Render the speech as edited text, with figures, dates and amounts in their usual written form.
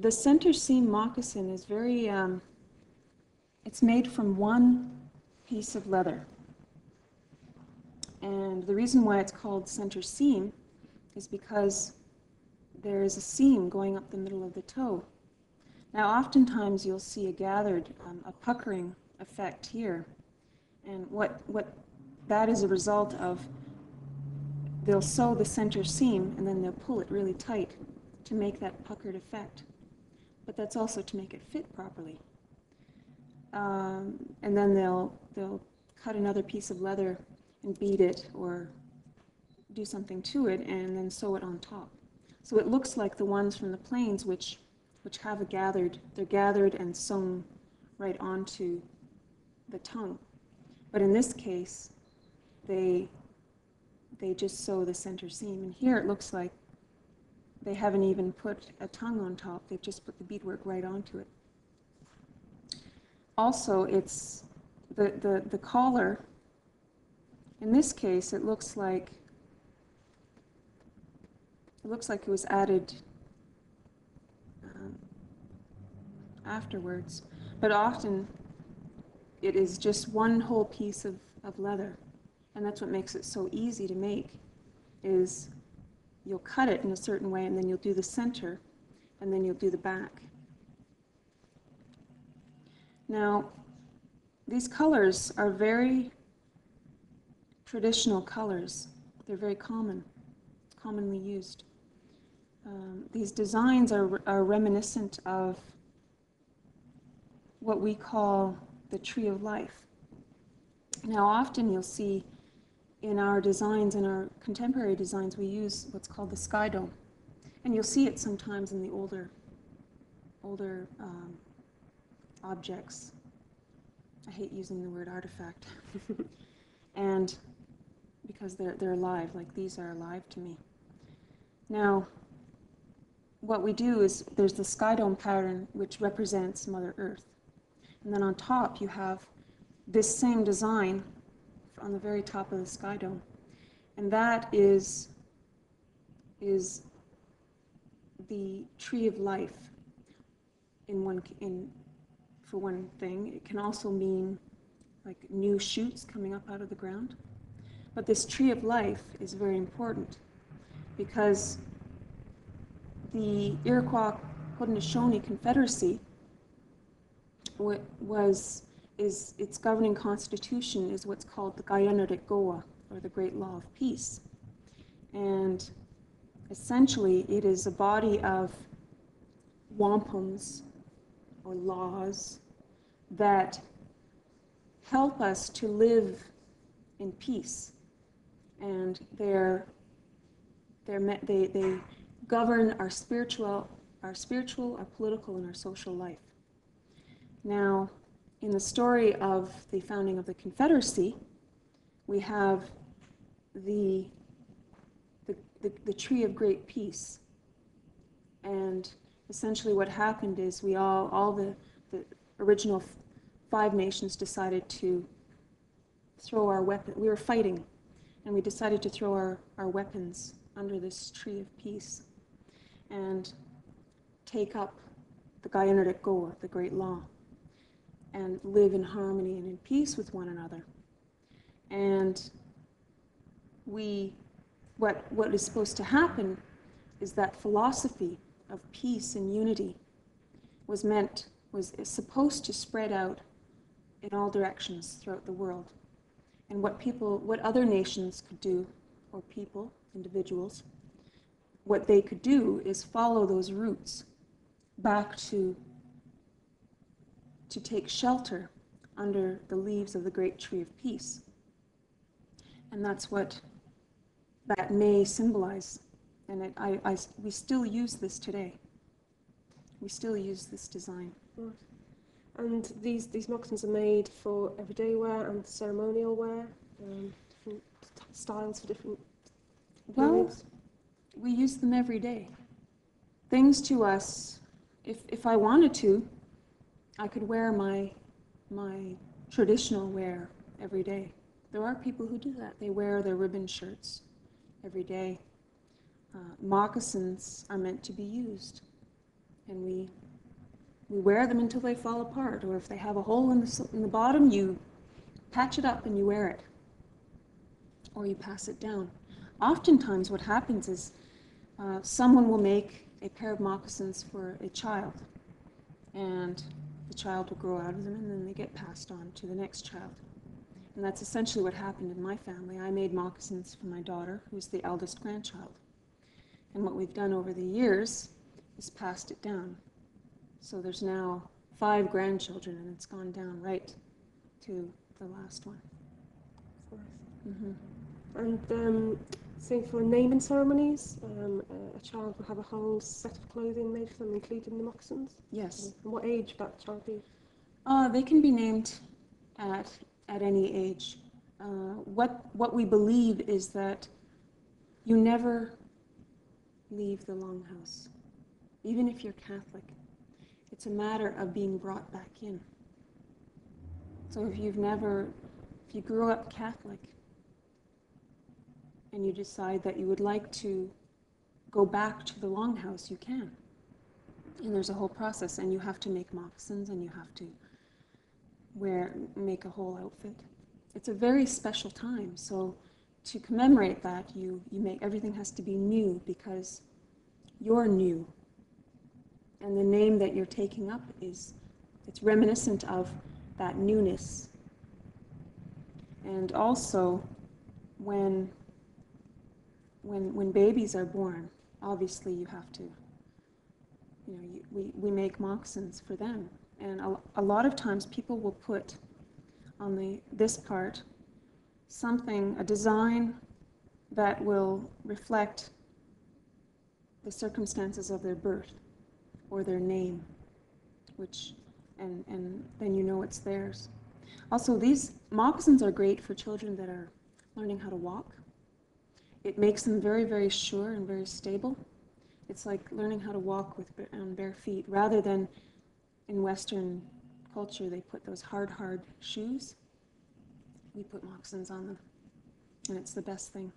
the center seam moccasin is very, it's made from one piece of leather. And the reason why it's called center seam is because there is a seam going up the middle of the toe. Now, oftentimes you'll see a gathered, a puckering effect here. And what that is a result of, they'll sew the center seam and then they'll pull it really tight to make that puckered effect. But that's also to make it fit properly. And then they'll cut another piece of leather and beat it or do something to it and then sew it on top. So it looks like the ones from the plains which have a gathered, they're gathered and sewn right onto the tongue. But in this case, they just sew the center seam. And here it looks like they haven't even put a tongue on top, they've just put the beadwork right onto it. Also, it's the collar. In this case, it looks like it was added afterwards, but often it is just one whole piece of leather, and that's what makes it so easy to make. Is you'll cut it in a certain way, and then you'll do the center, and then you'll do the back. Now, these colors are very traditional colors. They're very commonly used. These designs are reminiscent of what we call the tree of life. Now, often you'll see in our designs, in our contemporary designs, we use what's called the SkyDome. And you'll see it sometimes in the older objects. I hate using the word artifact. And because they're alive, like these are alive to me. Now, what we do is there's the SkyDome pattern which represents Mother Earth. And then on top you have this same design on the very top of the SkyDome. And that is the tree of life for one thing. It can also mean like new shoots coming up out of the ground. But this tree of life is very important because the Iroquois Haudenosaunee Confederacy its governing constitution is what's called the Kahente, or the Great Law of Peace. And essentially it is a body of wampums or laws that help us to live in peace. And they govern our spiritual, our political, and our social life. Now, in the story of the founding of the Confederacy, we have the tree of great peace. And essentially what happened is all the original 5 nations decided to throw our weapons. We were fighting, and we decided to throw our weapons under this tree of peace and take up the Kahente, the Great Law, and live in harmony and in peace with one another. And what is supposed to happen is that philosophy of peace and unity was supposed to spread out in all directions throughout the world. And what other nations could do, or people, individuals, what they could do is follow those roots back to take shelter under the leaves of the great tree of peace. And that's what that may symbolize. And we still use this today. We still use this design. Right. And these moccasins are made for everyday wear and ceremonial wear, different styles for different periods. Well, we use them every day. Things to us, if I wanted to, I could wear my traditional wear every day. There are people who do that. They wear their ribbon shirts every day. Moccasins are meant to be used. and we wear them until they fall apart, or if they have a hole in the bottom, you patch it up and you wear it, or you pass it down. Oftentimes what happens is someone will make a pair of moccasins for a child, and the child will grow out of them, and then they get passed on to the next child. And that's essentially what happened in my family. I made moccasins for my daughter, who's the eldest grandchild. And what we've done over the years is passed it down. So there's now 5 grandchildren, and it's gone down right to the last one. Mm-hmm. And say for naming ceremonies, a child will have a whole set of clothing made for them, including the moccasins? Yes. And what age would that child be? They can be named at any age. What we believe is that you never leave the longhouse, even if you're Catholic. It's a matter of being brought back in. So if you grew up Catholic and you decide that you would like to go back to the longhouse, you can. And there's a whole process, and you have to make moccasins, and you have to make a whole outfit. It's a very special time, so to commemorate that, everything has to be new, because you're new. And the name that you're taking up it's reminiscent of that newness. And also, when babies are born, obviously you have to, we make moccasins for them. And a lot of times people will put on this part a design that will reflect the circumstances of their birth or their name, and then you know it's theirs. Also, these moccasins are great for children that are learning how to walk. It makes them very, very sure and very stable. It's like learning how to walk on bare feet, rather than in Western culture they put those hard shoes. We put moccasins on them, and it's the best thing.